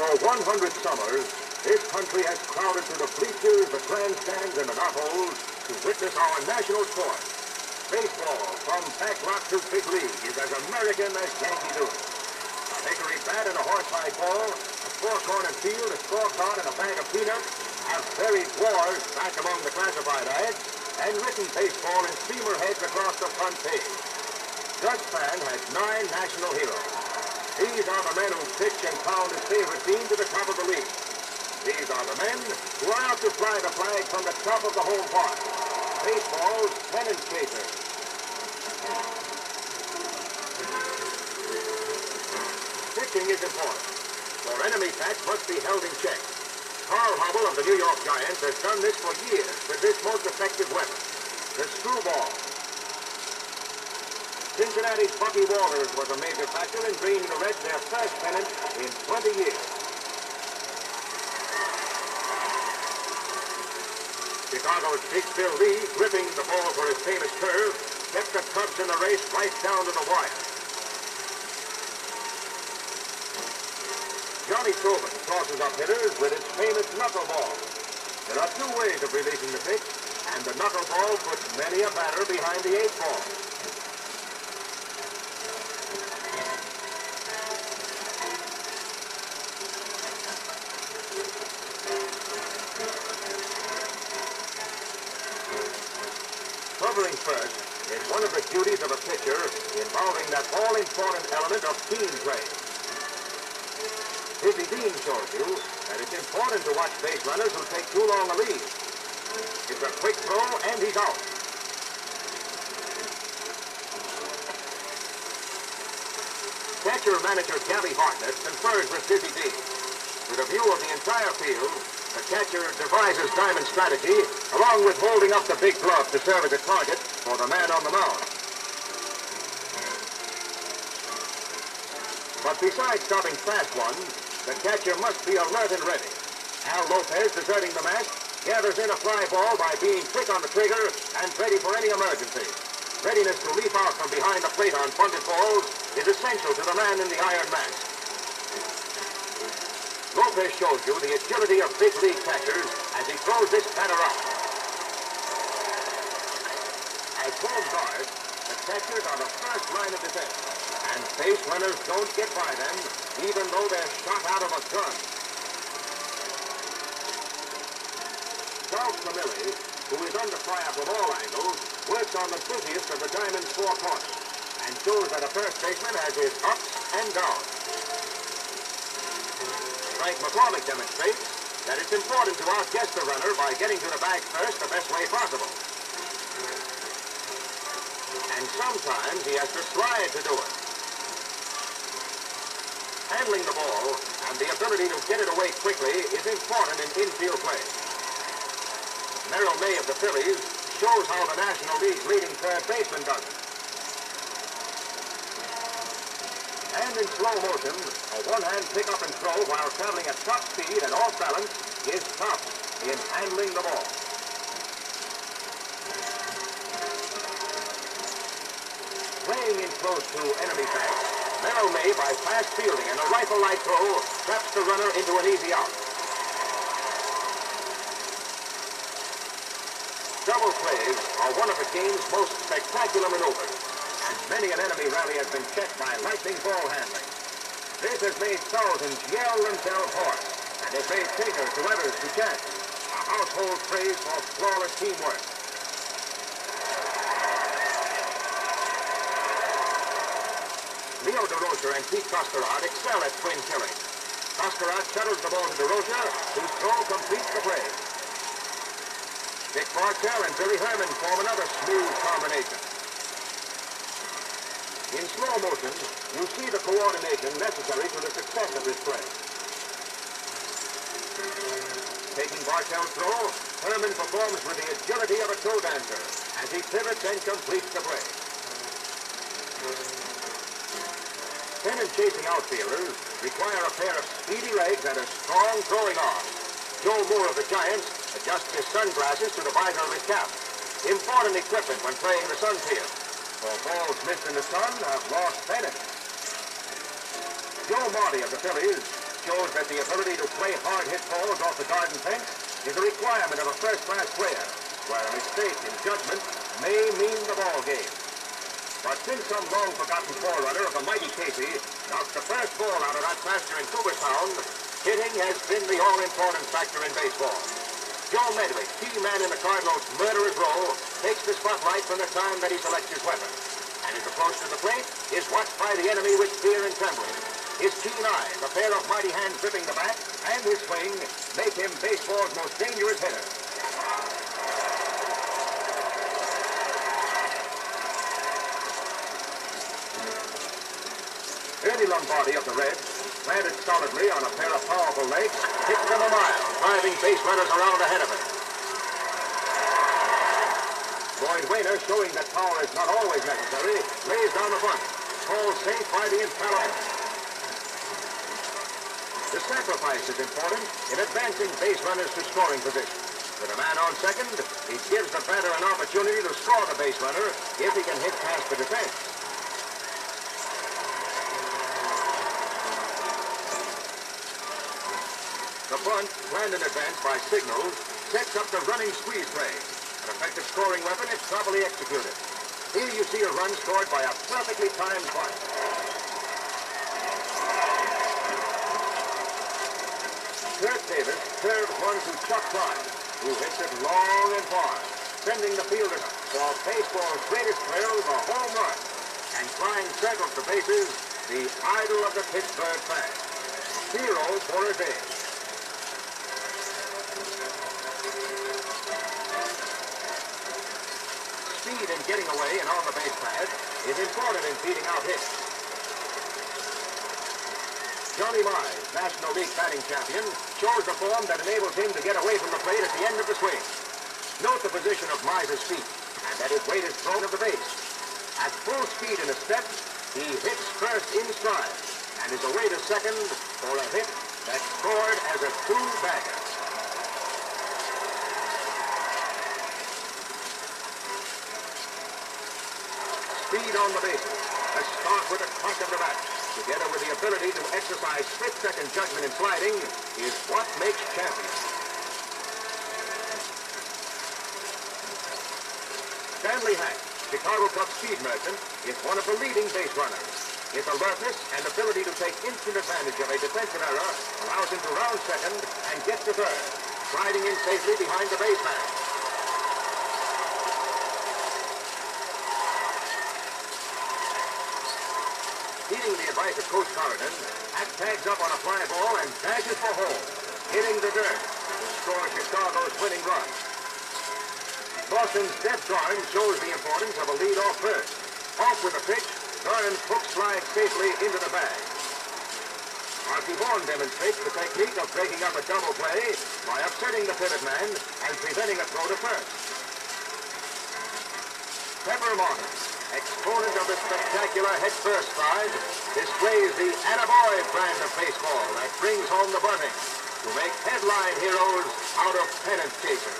For 100 summers, this country has crowded to the bleachers, the grandstands, and the knotholes to witness our national sport. Baseball, from pack lot to big league, is as American as Yankee Doodle. A hickory bat and a horsehide ball, a four-cornered field, a scorecard, and a bag of peanuts have buried wars back among the classified ads and written baseball in steamer heads across the front page. Gus Fan has 9 national heroes. These are the men who pitch and pound his favorite team to the top of the league. These are the men who are out to fly the flag from the top of the home park. Baseball's pennant chasers. Pitching is important, for enemy bats must be held in check. Carl Hobble of the New York Giants has done this for years with this most effective weapon, the screwball. Cincinnati's Bucky Walters was a major factor in bringing the Reds their first pennant in 20 years. Chicago's Big Bill Lee, gripping the ball for his famous curve, kept the Cubs in the race right down to the wire. Johnny Tobin tosses up hitters with his famous knuckleball. There are 2 ways of releasing the pitch, and the knuckleball puts many a batter behind the 8 ball. Covering first is one of the duties of a pitcher involving that all-important element of team play. Dizzy Dean shows you that it's important to watch base runners who take too long a lead. It's a quick throw, and he's out. Catcher-manager Gabby Hartnett confers with Dizzy Dean. With a view of the entire field, the catcher devises diamond strategy, along with holding up the big glove to serve as a target for the man on the mound. But besides stopping fast ones, the catcher must be alert and ready. Al Lopez, deserting the mask, gathers in a fly ball by being quick on the trigger and ready for any emergency. Readiness to leap out from behind the plate on bunted balls is essential to the man in the iron mask. Lopez shows you the agility of big league catchers as he throws this batter out. As home guard, the catchers are the first line of defense, and base runners don't get by them, even though they're shot out of a gun. Charles Camilli, who is under fire from all angles, works on the busiest of the diamond's 4 corners, and shows that a first baseman has his ups and downs. Frank McCormick demonstrates that it's important to outguess the runner by getting to the bag first the best way possible. And sometimes he has to slide to do it. Handling the ball and the ability to get it away quickly is important in infield play. Merrill May of the Phillies shows how the National League's leading third baseman does it. And in slow motion, a one-hand pick-up and throw while traveling at top speed and off balance is top in handling the ball. Playing in close to enemy backs, Merrill May, by fast fielding and a rifle-like throw, traps the runner into an easy out. Double plays are one of the game's most spectacular maneuvers, and many an enemy rally has been checked by lightning ball handling. This has made thousands yell themselves hoarse, and has made takers to others to chance. A household praise for flawless teamwork. Leo DeRocher and Pete Costarot excel at twin killing. Costarot shuttles the ball to DeRocher, whose throw completes the play. Dick Bartell and Billy Herman form another smooth combination. In slow motion, you see the coordination necessary for the success of this play. Taking Bartell's throw, Herman performs with the agility of a toe dancer as he pivots and completes the play. Pennant-chasing outfielders require a pair of speedy legs and a strong throwing arm. Joe Moore of the Giants adjusts his sunglasses to the visor of his cap. Important equipment when playing the sun field, for balls missed in the sun have lost pennant. Joe Marty of the Phillies shows that the ability to play hard hit balls off the garden fence is a requirement of a first-class player, where a mistake in judgment may mean the ball game. But since some long-forgotten forerunner of the mighty Casey knocked the first ball out of that pasture in Cooperstown, hitting has been the all-important factor in baseball. Joe Medwick, key man in the Cardinals' murderer's row, takes the spotlight from the time that he selects his weapon. And his approach to the plate is watched by the enemy with fear and trembling. His keen eyes, a pair of mighty hands gripping the bat, and his swing make him baseball's most dangerous hitter. Ernie Lombardi of the Reds, planted solidly on a pair of powerful legs, hits them a mile, driving base runners around ahead of him. Boyd Wainer, showing that power is not always necessary, lays down the bunt. Called safe by the impeller. The sacrifice is important in advancing base runners to scoring position. With a man on second, he gives the batter an opportunity to score the base runner if he can hit past the defense. The bunt, planned in advance by signals, sets up the running squeeze play. An effective scoring weapon if properly executed. Here you see a run scored by a perfectly timed bunt. Kurt Davis serves one to Chuck Klein, who hits it long and far, sending the fielder for baseball's greatest thrill, the home run. And Klein circles the bases, the idol of the Pittsburgh fans. Hero for a day. Speed in getting away and on the base pad is important in beating out hits. Johnny Mize, National League batting champion, shows the form that enables him to get away from the plate at the end of the swing. Note the position of Mize's feet and that his weight is thrown of the base. At full speed in a step, he hits first in stride and is away to second for a hit that's scored as a two-bagger. Speed on the bases. A start with a crack of the bat, together with the ability to exercise split-second judgment in sliding, is what makes champions. Stanley Hack, Chicago Cubs speed merchant, is one of the leading base runners. His alertness and ability to take instant advantage of a defensive error allows him to round second and get to third, sliding in safely behind the baseman. Heeding the advice of Coach Corrigan, Hack tags up on a fly ball and dashes for home, hitting the dirt to score Chicago's winning run. Boston's Def Garn shows the importance of a lead-off first. Off with a pitch, Garn's hook slides safely into the bag. Archie Vaughan demonstrates the technique of breaking up a double play by upsetting the pivot man and preventing a throw to first. Pepper Martin, exponent of the spectacular head-first stride, displays the attaboy brand of baseball that brings home the bunting to make headline heroes out of pennant chasers.